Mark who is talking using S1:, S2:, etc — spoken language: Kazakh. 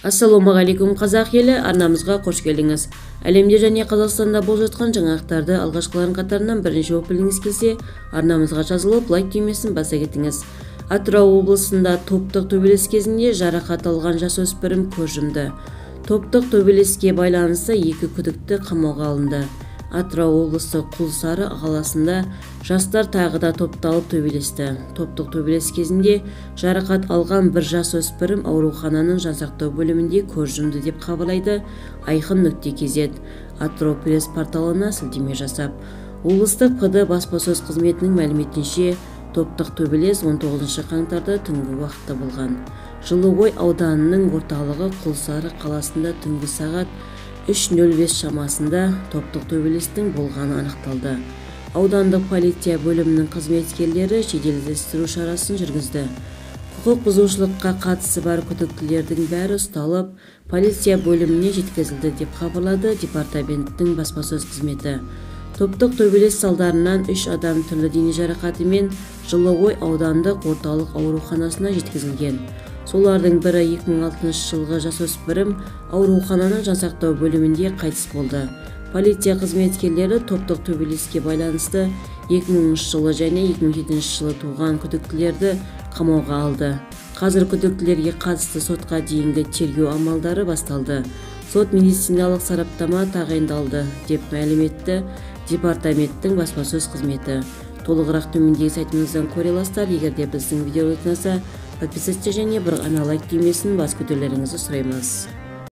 S1: Ассалаумағалейкум қазақ елі, арнамызға қош келдіңіз. Әлемде және Қазақстанда болып жатқан жаңалықтарды алғашқылардың қатарынан бірінші оқып білгіңіз келсе, арнамызға жазылып, лайк түймесін баса кетіңіз. Атырау облысында топтық төбелес кезінде жарақат алған жасөспірім көз жұмды. Топтық төбелеске байланысты екі күдікті қамауға алынды. Атырау облысы Құлсары қаласында жастар тағы да топталып төбелесті. Топтық төбелес кезінде жарақат алған бір жасөспірім аурухананың жансақтау бөлімінде көз жұмды деп хабарлайды Айқын.кз. Атырау пресс порталына сілтеме жасап. Облыстық ПД баспасөз қызметінің мәліметінше, топтық төбелес 19 қаңтарда түнгі уақытта болған. Жылыой ауданының орталығы Құлсары қаласында түнгі сағат 3:05 шамасында топтық төбелестің болғаны анықталды. Аудандық полиция бөлімінің қызметкерлері жедел-іздестіру шарасын жүргізді. Құқық бұзушылыққа қатысы бар күдіктілердің бәрі ұсталып, полиция бөліміне жеткізілді деп хабарлады департаменттің баспасөз қызметі. Топтық төбелес салдарынан 3 адам түрлі дене жарақатымен Жылыой аудандық орталық ауруханасына жеткізілген. Солардың бірі 2006 жылғы жасөспірім аурухананың жансақтау бөлімінде қайтыс болды. Полиция қызметкерлері топтық төбелеске байланысты 2000 жылы және 2007 жылы туған күдіктілерді қамауға алды. Қазір күдіктілерге қатысты сотқа дейінгі тергеу амалдары басталды. Сот медициналық сараптама тағайындалды деп мәлім етті департаменттің баспасөз қызметі. Толығырақ төмендегі сайтымыздан көре аласыздар. Егер де біздің видео ұнаса, подписаться және бір ғана лайк түймесін бас көтерулеріңізді сұраймыз.